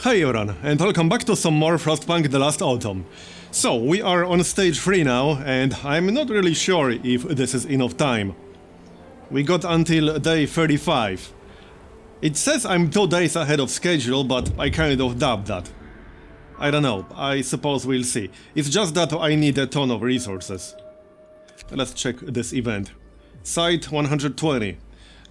Hey everyone, and welcome back to some more Frostpunk the last autumn. So, we are on stage 3 now, and I'm not really sure if this is enough time. We got until day 35. It says I'm 2 days ahead of schedule, but I kind of doubt that. I don't know, I suppose we'll see. It's just that I need a ton of resources. Let's check this event. Site 120.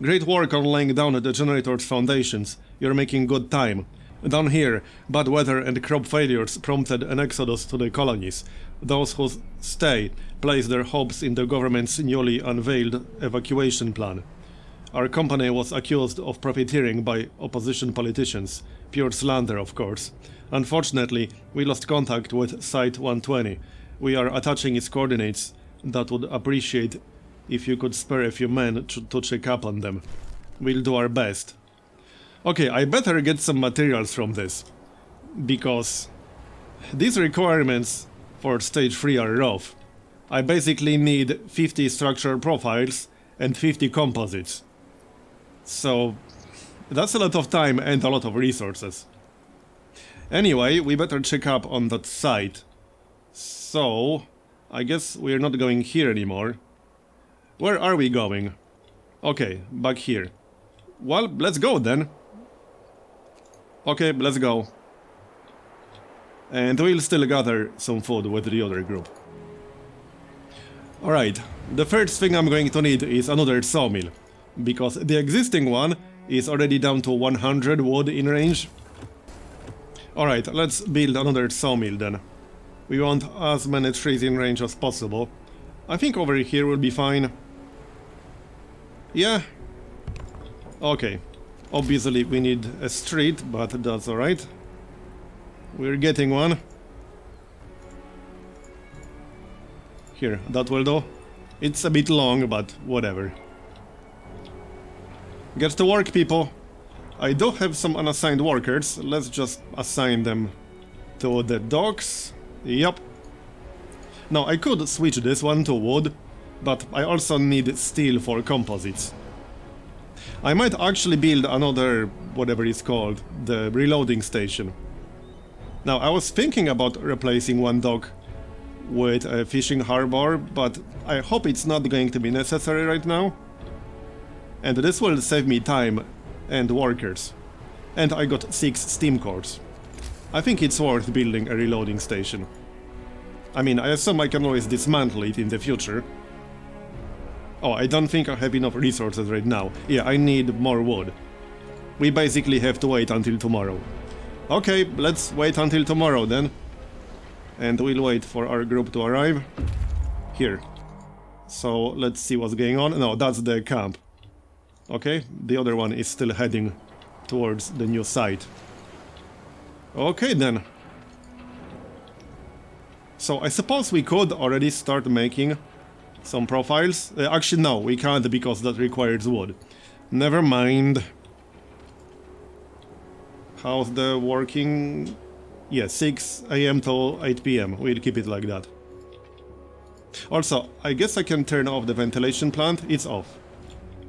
Great work on laying down the generator's foundations. You're making good time. Down here, bad weather and crop failures prompted an exodus to the colonies. Those who stay place their hopes in the government's newly unveiled evacuation plan. Our company was accused of profiteering by opposition politicians. Pure slander, of course. Unfortunately, we lost contact with Site 120. We are attaching its coordinates. That would appreciate if you could spare a few men to check up on them. We'll do our best. Okay, I better get some materials from this, because these requirements for stage 3 are rough. I basically need 50 structural profiles and 50 composites. So that's a lot of time and a lot of resources. Anyway, we better check up on that site. So, I guess we're not going here anymore. Where are we going? Okay, back here. Well, let's go then. Okay, let's go. And we'll still gather some food with the other group. Alright, the first thing I'm going to need is another sawmill, because the existing one is already down to 100 wood in range. Alright, let's build another sawmill then. We want as many trees in range as possible. I think over here will be fine. Yeah. Okay. Obviously we need a street, but that's alright. We're getting one. Here, that will do. It's a bit long, but whatever. Get to work, people. I do have some unassigned workers. Let's just assign them to the docks. Yup. Now, I could switch this one to wood, but I also need steel for composites. I might actually build another, whatever it's called, the reloading station. Now, I was thinking about replacing one dock with a fishing harbor, but I hope it's not going to be necessary right now. And this will save me time and workers. And I got 6 steam cores. I think it's worth building a reloading station. I mean, I assume I can always dismantle it in the future. Oh, I don't think I have enough resources right now. Yeah, I need more wood. We basically have to wait until tomorrow. Okay, let's wait until tomorrow then. And we'll wait for our group to arrive. Here. So, let's see what's going on. No, that's the camp. Okay, the other one is still heading towards the new site. Okay then. So, I suppose we could already start making some profiles. Actually, no, we can't because that requires wood. Never mind. How's the working? Yeah, 6 AM to 8 PM. We'll keep it like that. Also, I guess I can turn off the ventilation plant. It's off.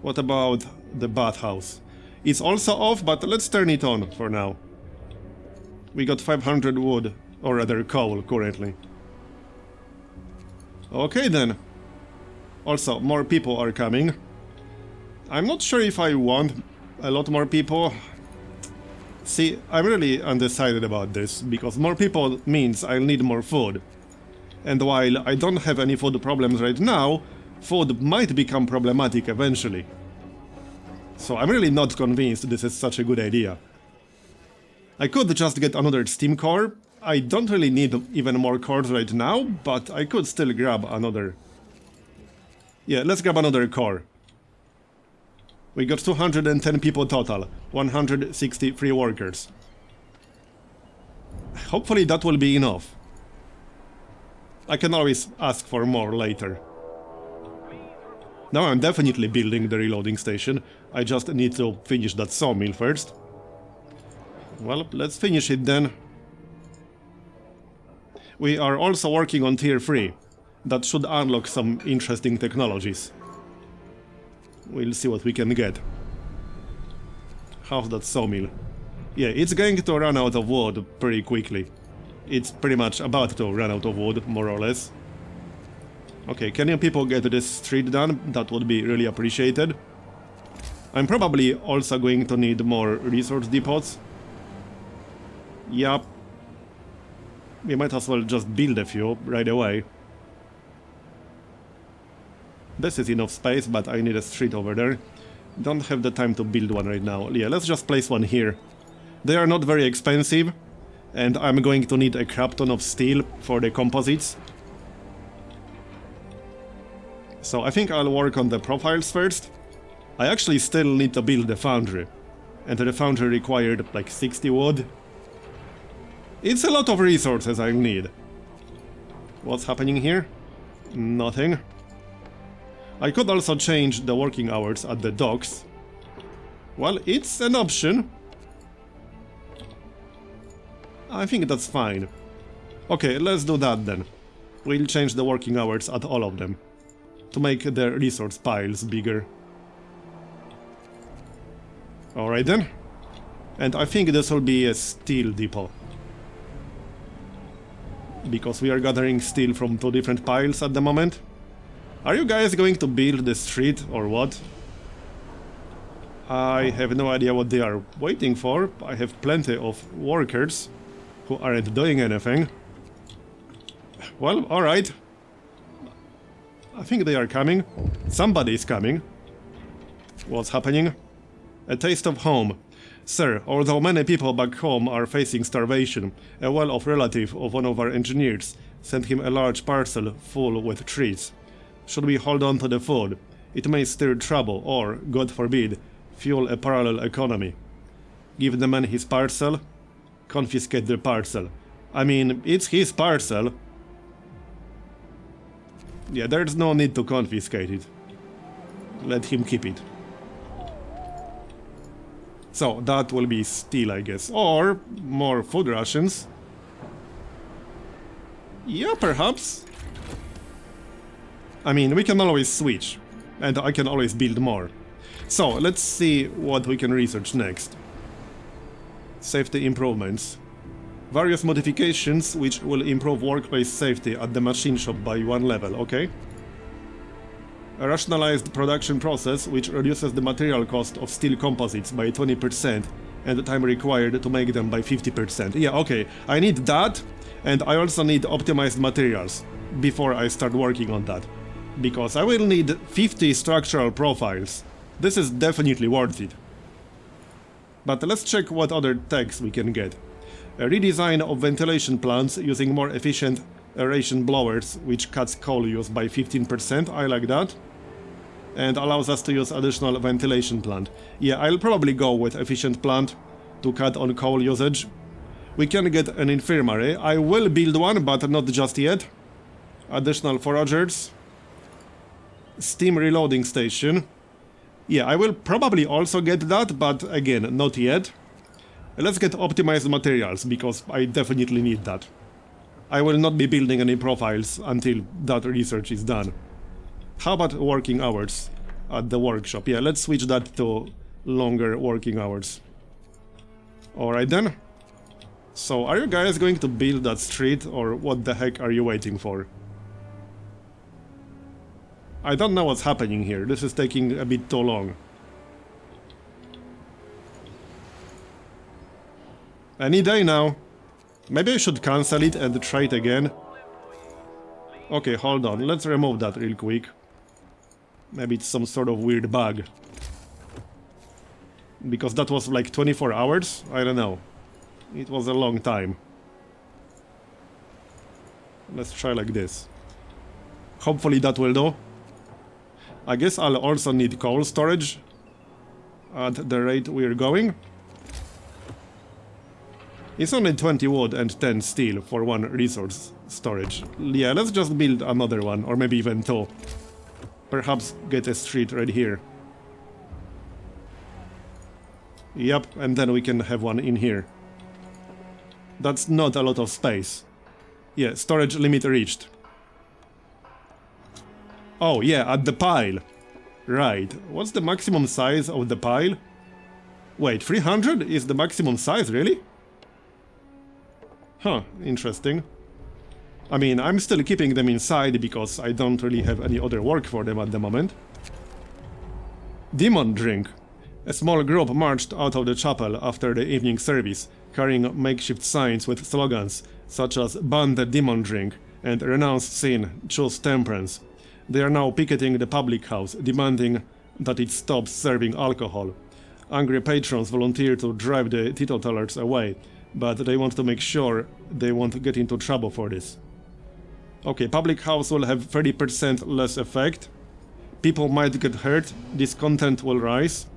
What about the bathhouse? It's also off, but let's turn it on for now. We got 500 wood, or rather coal, currently. Okay then. Also, more people are coming. I'm not sure if I want a lot more people. See, I'm really undecided about this, because more people means I'll need more food. And while I don't have any food problems right now, food might become problematic eventually. So I'm really not convinced this is such a good idea. I could just get another steam core. I don't really need even more cores right now, but I could still grab another. Yeah, let's grab another core. We got 210 people total, 163 workers. Hopefully that will be enough. I can always ask for more later. Now I'm definitely building the reloading station. I just need to finish that sawmill first. Well, let's finish it then. We are also working on tier 3. That should unlock some interesting technologies. We'll see what we can get. How's that sawmill? Yeah, it's going to run out of wood pretty quickly. It's pretty much about to run out of wood, more or less. Okay, can you people get this street done? That would be really appreciated. I'm probably also going to need more resource depots. Yup. We might as well just build a few right away. This is enough space, but I need a street over there. Don't have the time to build one right now. Yeah, let's just place one here. They are not very expensive, and I'm going to need a crap ton of steel for the composites. So I think I'll work on the profiles first. I actually still need to build the foundry, and the foundry required like 60 wood. It's a lot of resources I need. What's happening here? Nothing. I could also change the working hours at the docks. Well, it's an option. I think that's fine. Okay, let's do that then. We'll change the working hours at all of them, to make the resource piles bigger. Alright then. And I think this will be a steel depot, because we are gathering steel from 2 different piles at the moment. Are you guys going to build the street or what? I have no idea what they are waiting for. I have plenty of workers who aren't doing anything. Well, alright. I think they are coming. Somebody is coming. What's happening? A taste of home. Sir, although many people back home are facing starvation, a well-off relative of one of our engineers sent him a large parcel full with trees. Should we hold on to the food? It may stir trouble or, God forbid, fuel a parallel economy. Give the man his parcel, confiscate the parcel. I mean, it's his parcel. Yeah, there's no need to confiscate it. Let him keep it. So, that will be steel, I guess. Or more food rations. Yeah, perhaps. I mean, we can always switch. And I can always build more. So, let's see what we can research next. Safety improvements. Various modifications which will improve workplace safety at the machine shop by 1 level, okay? A rationalized production process which reduces the material cost of steel composites by 20% and the time required to make them by 50%. Yeah, okay, I need that, and I also need optimized materials before I start working on that. Because I will need 50 structural profiles. This is definitely worth it. But let's check what other techs we can get. A redesign of ventilation plants using more efficient aeration blowers, which cuts coal use by 15%, I like that. And allows us to use additional ventilation plant. Yeah, I'll probably go with efficient plant to cut on coal usage. We can get an infirmary. I will build one, but not just yet. Additional foragers. Steam reloading station. Yeah, I will probably also get that, but again, not yet. Let's get optimized materials, because I definitely need that. I will not be building any profiles until that research is done. How about working hours at the workshop? Yeah, let's switch that to longer working hours. Alright then. So, are you guys going to build that street, or what the heck are you waiting for? I don't know what's happening here. This is taking a bit too long. Any day now. Maybe I should cancel it and try it again. Okay, hold on. Let's remove that real quick. Maybe it's some sort of weird bug. Because that was like 24 hours? I don't know. It was a long time. Let's try like this. Hopefully that will do. I guess I'll also need coal storage at the rate we're going. It's only 20 wood and 10 steel for 1 resource storage. Yeah, let's just build another one, or maybe even 2. Perhaps get a street right here. Yep, and then we can have one in here. That's not a lot of space. Yeah, storage limit reached. Oh yeah, at the pile. Right, what's the maximum size of the pile? Wait, 300 is the maximum size, really? Huh, interesting. I mean, I'm still keeping them inside because I don't really have any other work for them at the moment. Demon drink. A small group marched out of the chapel after the evening service, carrying makeshift signs with slogans such as "Ban the demon drink" and "Renounce sin, choose temperance." They are now picketing the public house, demanding that it stops serving alcohol. Angry patrons volunteer to drive the teetotalers away, but they want to make sure they won't get into trouble for this. Okay, public house will have 30% less effect. People might get hurt, discontent will rise.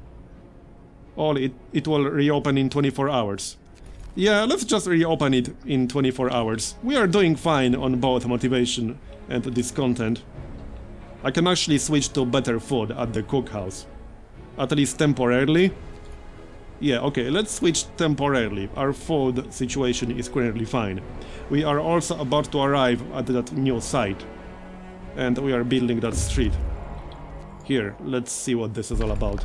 It will reopen in 24 hours. Yeah, let's just reopen it in 24 hours. We are doing fine on both motivation and discontent. I can actually switch to better food at the cookhouse. At least temporarily. Yeah, okay, let's switch temporarily. Our food situation is currently fine. We are also about to arrive at that new site. And we are building that street. Here, let's see what this is all about.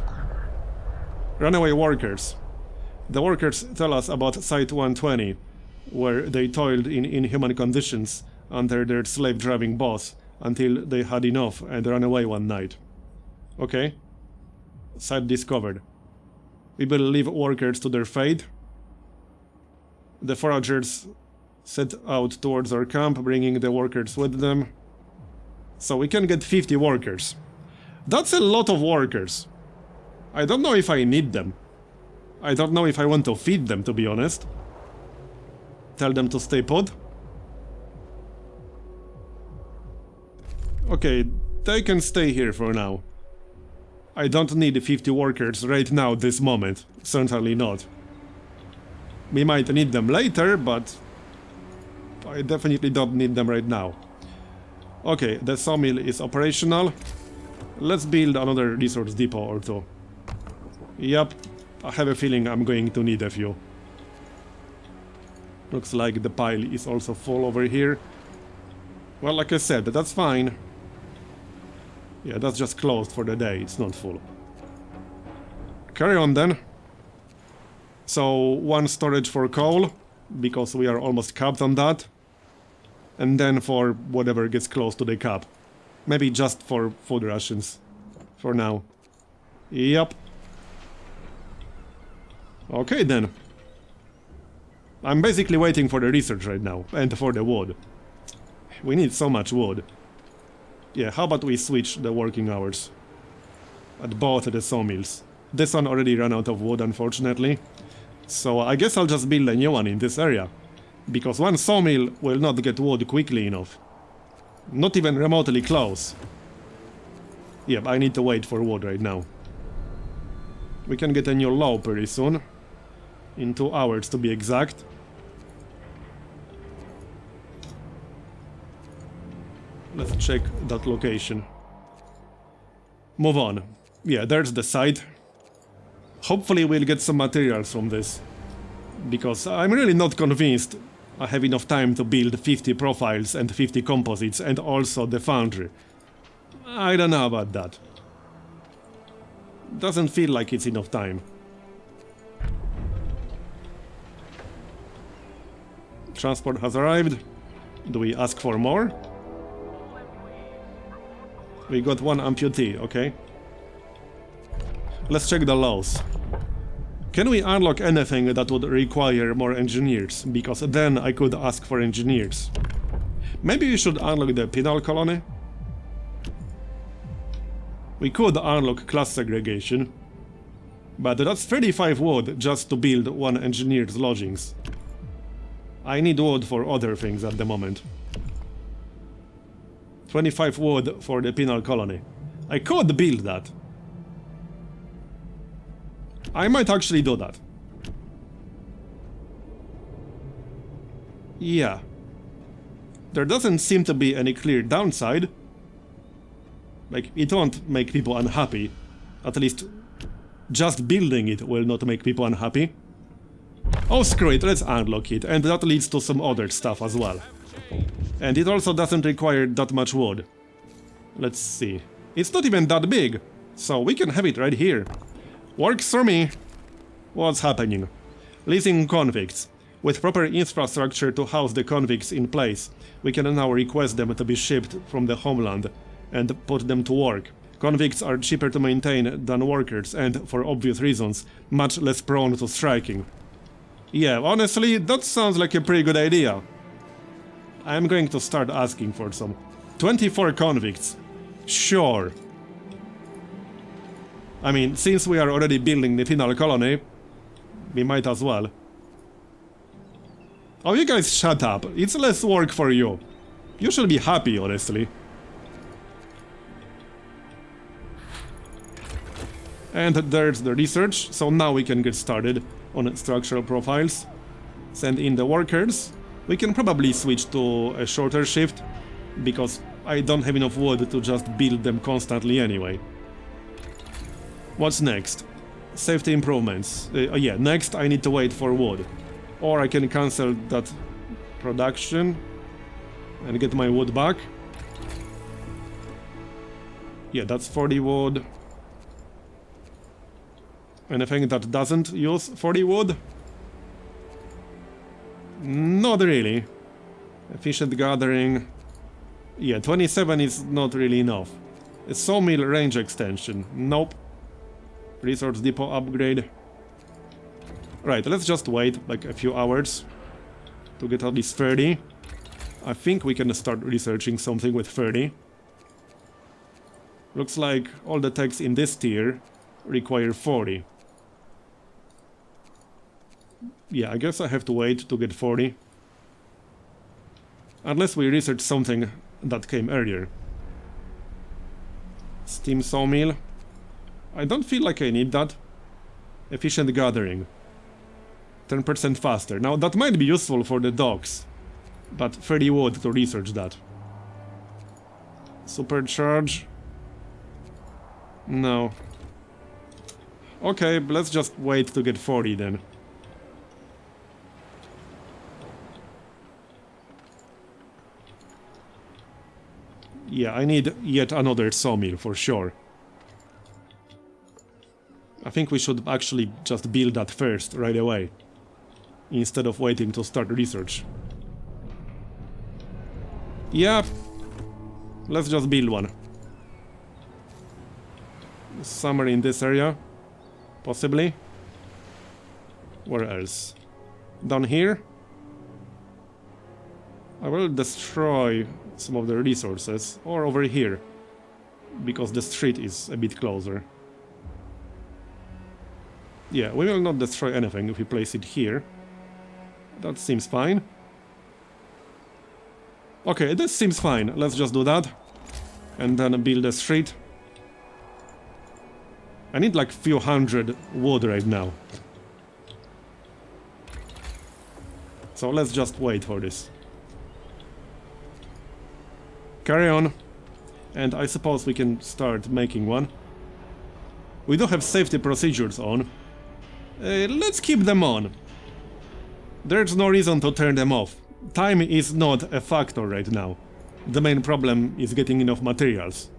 Runaway workers. The workers tell us about Site 120, where they toiled in inhuman conditions under their slave-driving boss until they had enough and ran away one night. Okay. Site discovered. We will leave workers to their fate. The foragers set out towards our camp, bringing the workers with them. So we can get 50 workers. That's a lot of workers. I don't know if I need them. I don't know if I want to feed them, to be honest. Tell them to stay put. Okay, they can stay here for now. I don't need 50 workers right now, this moment. Certainly not. We might need them later, but I definitely don't need them right now. Okay, the sawmill is operational. Let's build another resource depot or two. Yep, I have a feeling I'm going to need a few. Looks like the pile is also full over here. Well, like I said, that's fine. Yeah, that's just closed for the day, it's not full. Carry on then. So, one storage for coal, because we are almost capped on that. And then for whatever gets close to the cap. Maybe just for food rations. For now. Yep. Okay then. I'm basically waiting for the research right now, and for the wood. We need so much wood. Yeah, how about we switch the working hours? At both the sawmills. This one already ran out of wood, unfortunately. So I guess I'll just build a new one in this area. Because one sawmill will not get wood quickly enough. Not even remotely close. Yep, I need to wait for wood right now. We can get a new law pretty soon. In 2 hours to be exact. Let's check that location. Move on. Yeah, there's the site. Hopefully we'll get some materials from this. Because I'm really not convinced I have enough time to build 50 profiles and 50 composites and also the foundry. I don't know about that. Doesn't feel like it's enough time. Transport has arrived. Do we ask for more? We got one amputee, okay. Let's check the laws. Can we unlock anything that would require more engineers? Because then I could ask for engineers. Maybe we should unlock the penal colony? We could unlock class segregation. But that's 35 wood just to build one engineer's lodgings. I need wood for other things at the moment. 25 wood for the penal colony. I could build that. I might actually do that. Yeah. There doesn't seem to be any clear downside. Like, it won't make people unhappy. At least, just building it will not make people unhappy. Oh, screw it, let's unlock it, and that leads to some other stuff as well. And it also doesn't require that much wood. Let's see. It's not even that big, so we can have it right here. Works for me. What's happening? Leasing convicts. With proper infrastructure to house the convicts in place, we can now request them to be shipped from the homeland and put them to work. Convicts are cheaper to maintain than workers and, for obvious reasons, much less prone to striking. Yeah, honestly, that sounds like a pretty good idea. I'm going to start asking for some. 24 convicts. Sure. I mean, since we are already building the penal colony, we might as well. Oh, you guys shut up. It's less work for you. You should be happy, honestly. And there's the research, so now we can get started on structural profiles. Send in the workers. We can probably switch to a shorter shift, because I don't have enough wood to just build them constantly anyway. What's next? Safety improvements. Yeah, next I need to wait for wood. Or I can cancel that production and get my wood back. Yeah, that's 40 wood. Anything that doesn't use 40 wood? Not really. Efficient gathering. Yeah, 27 is not really enough. A sawmill range extension. Nope. Resource depot upgrade. Right, let's just wait like a few hours to get at least 30. I think we can start researching something with 30. Looks like all the techs in this tier require 40. Yeah, I guess I have to wait to get 40. Unless we research something that came earlier. Steam sawmill. I don't feel like I need that. Efficient gathering. 10% faster. Now that might be useful for the docks, but 30 wood to research that. Supercharge. No. Okay, let's just wait to get 40 then. Yeah, I need yet another sawmill for sure. I think we should actually just build that first, right away, instead of waiting to start research. Yeah, let's just build one. Somewhere in this area, possibly. Where else? Down here? I will destroy some of the resources, or over here, because the street is a bit closer. Yeah, we will not destroy anything if we place it here. That seems fine. Okay, this seems fine. Let's just do that. And then build a street. I need like few hundred wood right now. So let's just wait for this. Carry on. And I suppose we can start making one. We do have safety procedures on. Let's keep them on. There's no reason to turn them off. Time is not a factor right now. The main problem is getting enough materials.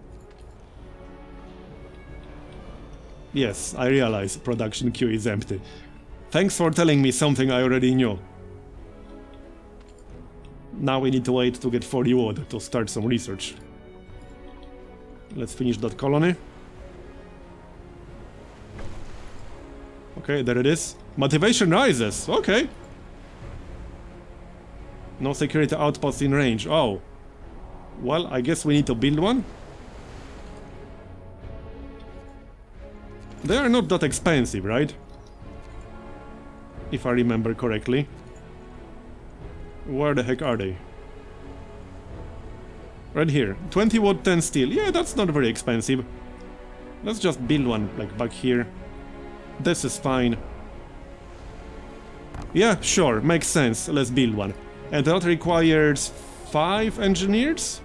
Yes, I realize production queue is empty. Thanks for telling me something I already knew. Now we need to wait to get 40 wood to start some research. Let's finish that colony. Okay, there it is. Motivation rises. Okay. No security outpost in range. Oh. Well, I guess we need to build one. They are not that expensive, right? If I remember correctly. Where the heck are they? Right here. 20 wood, 10 steel. Yeah, that's not very expensive. Let's just build one, like, back here. This is fine. Yeah, sure, makes sense. Let's build one. And that requires 5 engineers?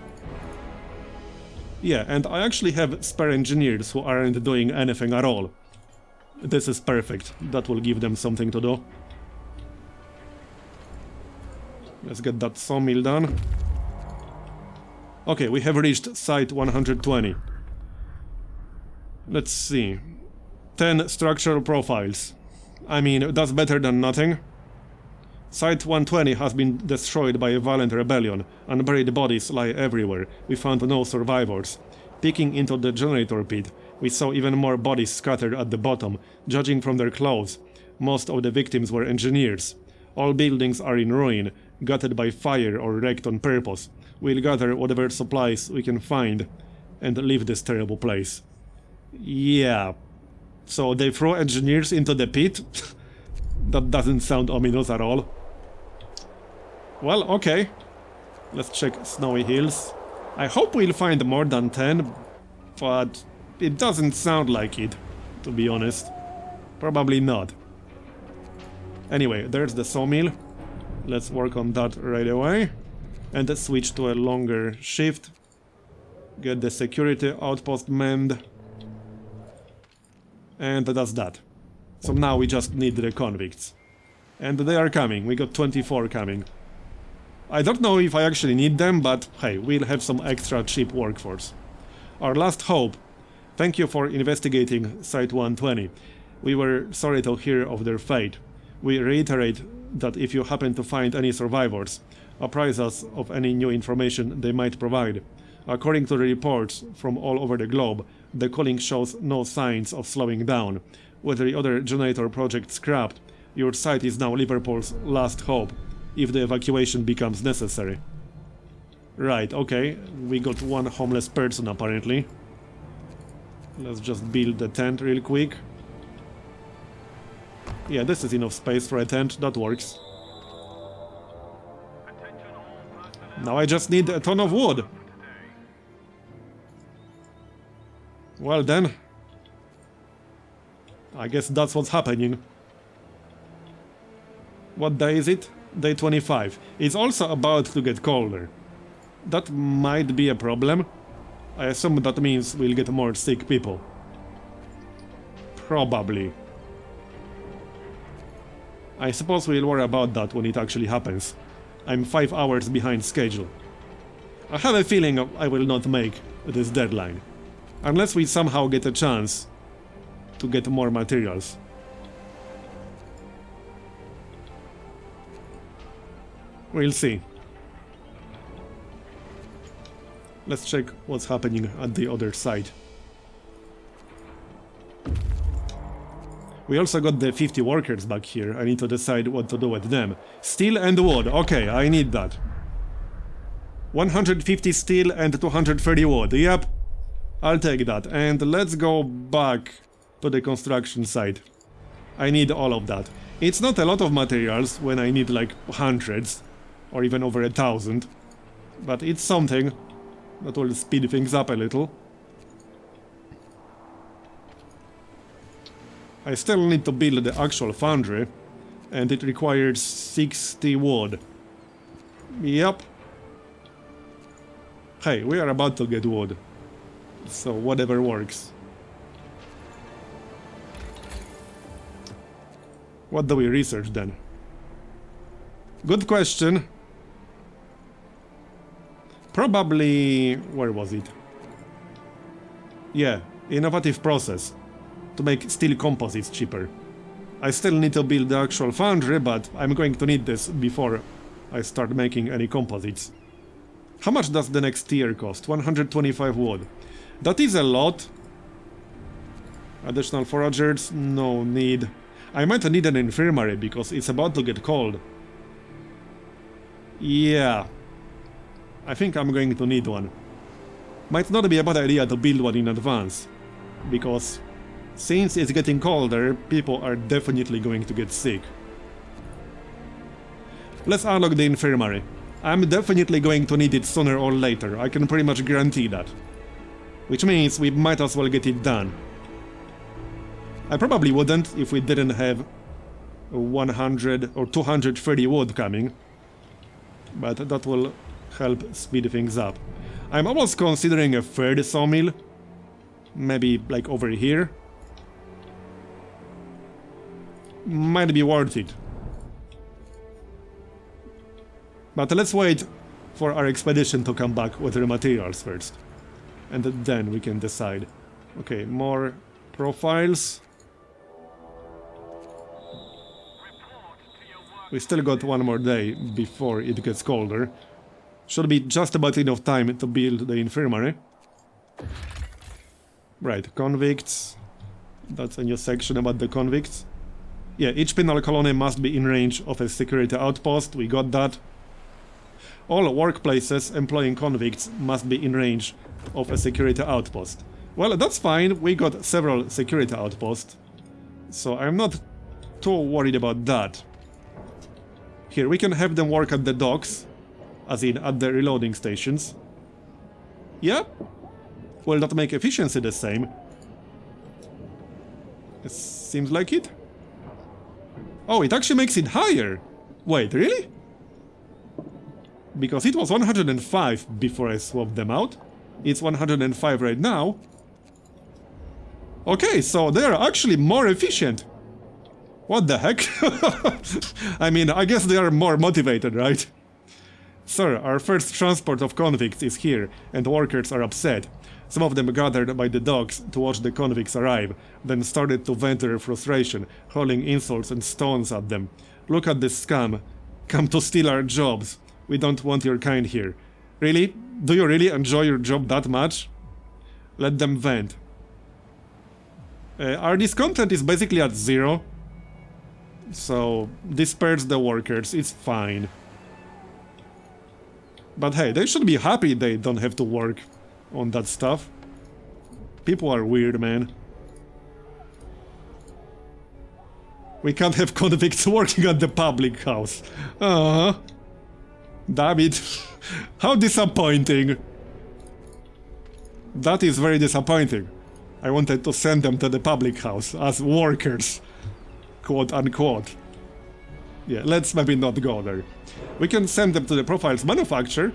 Yeah, and I actually have spare engineers who aren't doing anything at all. This is perfect. That will give them something to do. Let's get that sawmill done. Okay, we have reached site 120. Let's see. 10 structural profiles. I mean, that's better than nothing. Site 120 has been destroyed by a violent rebellion. Unburied bodies lie everywhere. We found no survivors. Peeking into the generator pit, we saw even more bodies scattered at the bottom. Judging from their clothes, most of the victims were engineers. All buildings are in ruin, gutted by fire or wrecked on purpose. We'll gather whatever supplies we can find and leave this terrible place. Yeah. So they throw engineers into the pit? That doesn't sound ominous at all. Well, okay. Let's check Snowy Hills. I hope we'll find more than 10, but it doesn't sound like it, to be honest. Probably not. Anyway, there's the sawmill. Let's work on that right away. And let's switch to a longer shift. Get the security outpost manned. And that's that. So now we just need the convicts. And they are coming. We got 24 coming. I don't know if I actually need them, but hey, we'll have some extra cheap workforce. Our last hope. Thank you for investigating Site 120. We were sorry to hear of their fate. We reiterate that if you happen to find any survivors, apprise us of any new information they might provide. According to the reports from all over the globe, the calling shows no signs of slowing down. With the other generator project scrapped, your site is now Liverpool's last hope, if the evacuation becomes necessary. Right, okay, we got one homeless person apparently. Let's just build the tent real quick. Yeah, this is enough space for a tent, that works. Now I just need a ton of wood. Well then, I guess that's what's happening. What day is it? Day 25. It's also about to get colder. That might be a problem. I assume that means we'll get more sick people. Probably. I suppose we'll worry about that when it actually happens. I'm 5 hours behind schedule. I have a feeling I will not make this deadline. Unless we somehow get a chance to get more materials. We'll see. Let's check what's happening at the other side. We also got the 50 workers back here. I need to decide what to do with them. Steel and wood. Okay, I need that. 150 steel and 230 wood. Yep. I'll take that. And let's go back to the construction site. I need all of that. It's not a lot of materials when I need like hundreds or even over 1,000. But it's something that will speed things up a little. I still need to build the actual foundry, and it requires 60 wood. Yep. Hey, we are about to get wood, so whatever works. What do we research then? Good question. Probably... where was it? Yeah, innovative process. To make steel composites cheaper. I still need to build the actual foundry, but I'm going to need this before I start making any composites. How much does the next tier cost? 125 wood. That is a lot. Additional foragers? No need. I might need an infirmary because it's about to get cold. Yeah. I think I'm going to need one. Might not be a bad idea to build one in advance. Because since it's getting colder, people are definitely going to get sick. Let's unlock the infirmary. I'm definitely going to need it sooner or later, I can pretty much guarantee that. Which means we might as well get it done. I probably wouldn't if we didn't have 100 or 230 wood coming. But that will help speed things up. I'm almost considering a third sawmill. Maybe like over here. Might be worth it. But let's wait for our expedition to come back with the materials first. And then we can decide. Okay, more profiles. We still got one more day before it gets colder. Should be just about enough time to build the infirmary. Right, convicts. That's a new section about the convicts. Yeah, each penal colony must be in range of a security outpost. We got that. All workplaces employing convicts must be in range of a security outpost. Well, that's fine. We got several security outposts. So I'm not too worried about that. Here, we can have them work at the docks. As in, at the reloading stations. Yeah? Will that make efficiency the same? It seems like it. Oh, it actually makes it higher! Wait, really? Because it was 105 before I swapped them out. It's 105 right now. Okay, so they are actually more efficient. What the heck? I mean, I guess they are more motivated, right? Sir, our first transport of convicts is here, and workers are upset. Some of them gathered by the docks to watch the convicts arrive, then started to vent their frustration, hurling insults and stones at them. Look at this scam. Come to steal our jobs. We don't want your kind here. Really? Do you really enjoy your job that much? Let them vent. Our discontent is basically at 0. So, disperse the workers, it's fine. But hey, they should be happy they don't have to work on that stuff. People are weird, man. We can't have convicts working at the public house. Damn it. How disappointing. That is very disappointing. I wanted to send them to the public house as workers. Quote unquote. Yeah, let's maybe not go there. We can send them to the profiles manufacturer.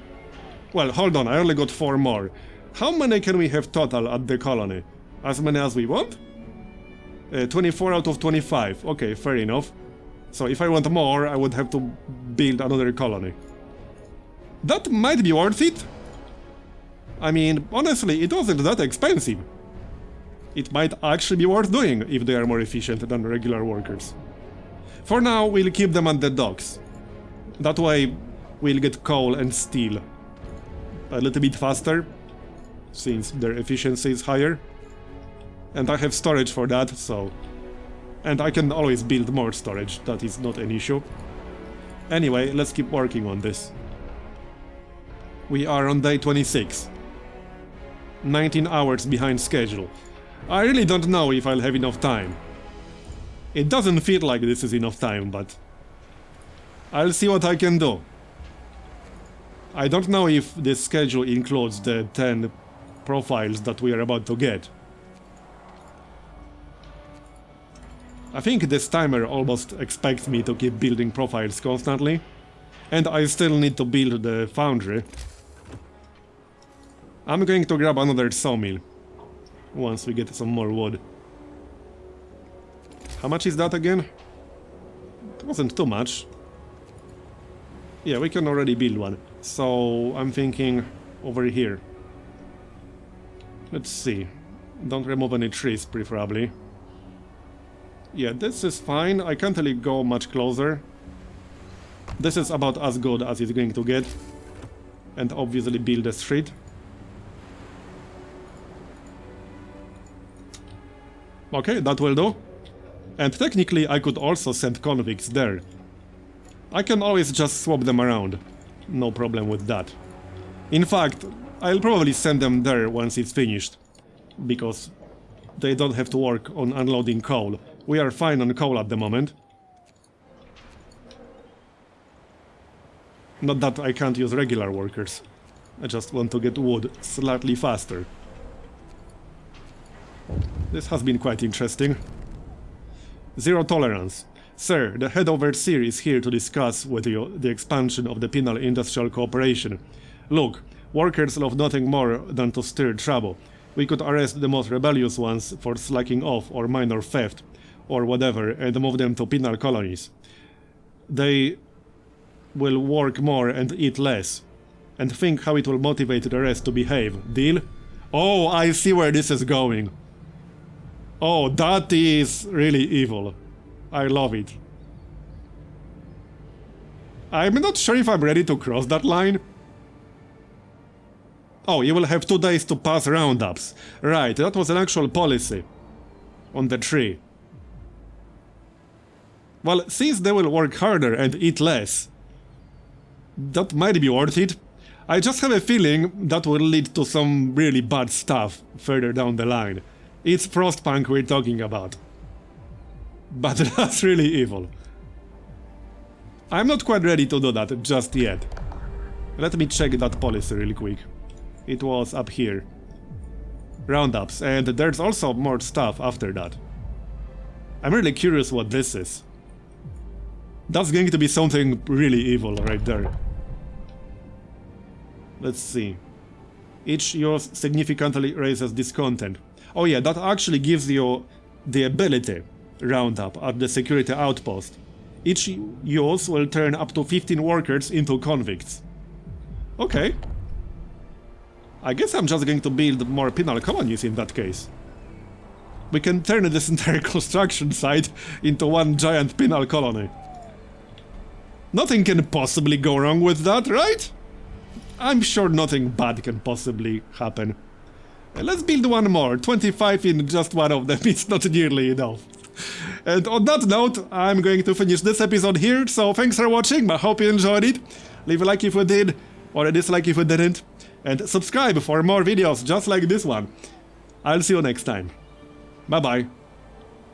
Well, hold on, I only got 4 more. How many can we have total at the colony? As many as we want? 24 out of 25. Okay, fair enough. So if I want more, I would have to build another colony. That might be worth it. I mean, honestly, it wasn't that expensive. It might actually be worth doing if they are more efficient than regular workers. For now, we'll keep them at the docks. That way, we'll get coal and steel a little bit faster, since their efficiency is higher. And I have storage for that, so... And I can always build more storage, that is not an issue. Anyway, let's keep working on this. We are on day 26. 19 hours behind schedule. I really don't know if I'll have enough time. It doesn't feel like this is enough time, but... I'll see what I can do. I don't know if this schedule includes the 10 profiles that we are about to get. I think this timer almost expects me to keep building profiles constantly. And I still need to build the foundry. I'm going to grab another sawmill once we get some more wood. How much is that again? It wasn't too much. Yeah, we can already build one. So I'm thinking over here. Let's see. Don't remove any trees, preferably. Yeah, this is fine. I can't really go much closer. This is about as good as it's going to get. And obviously build a street. Okay, that will do. And technically I could also send convicts there. I can always just swap them around. No problem with that. In fact, I'll probably send them there once it's finished. Because they don't have to work on unloading coal. We are fine on coal at the moment. Not that I can't use regular workers. I just want to get wood slightly faster. This has been quite interesting. Zero tolerance. Sir, the head overseer is here to discuss with you the expansion of the penal industrial cooperation. Look, workers love nothing more than to stir trouble. We could arrest the most rebellious ones for slacking off or minor theft, or whatever, and move them to penal colonies. They will work more and eat less. And think how it will motivate the rest to behave. Deal? Oh, I see where this is going. Oh, that is really evil. I love it. I'm not sure if I'm ready to cross that line. Oh, you will have 2 days to pass roundups. Right, that was an actual policy. On the tree. Well, since they will work harder and eat less, that might be worth it. I just have a feeling that will lead to some really bad stuff further down the line. It's Frostpunk we're talking about. But that's really evil. I'm not quite ready to do that just yet. Let me check that policy really quick. It was up here. Roundups, and there's also more stuff after that. I'm really curious what this is. That's going to be something really evil right there. Let's see. Each use significantly raises discontent. Oh yeah, that actually gives you the ability roundup at the security outpost. Each use will turn up to 15 workers into convicts. Okay. I guess I'm just going to build more penal colonies in that case. We can turn this entire construction site into one giant penal colony. Nothing can possibly go wrong with that, right? I'm sure nothing bad can possibly happen. Let's build one more. 25 in just one of them, it's not nearly enough. And on that note, I'm going to finish this episode here, so thanks for watching, I hope you enjoyed it. Leave a like if you did, or a dislike if you didn't. And subscribe for more videos just like this one. I'll see you next time. Bye bye.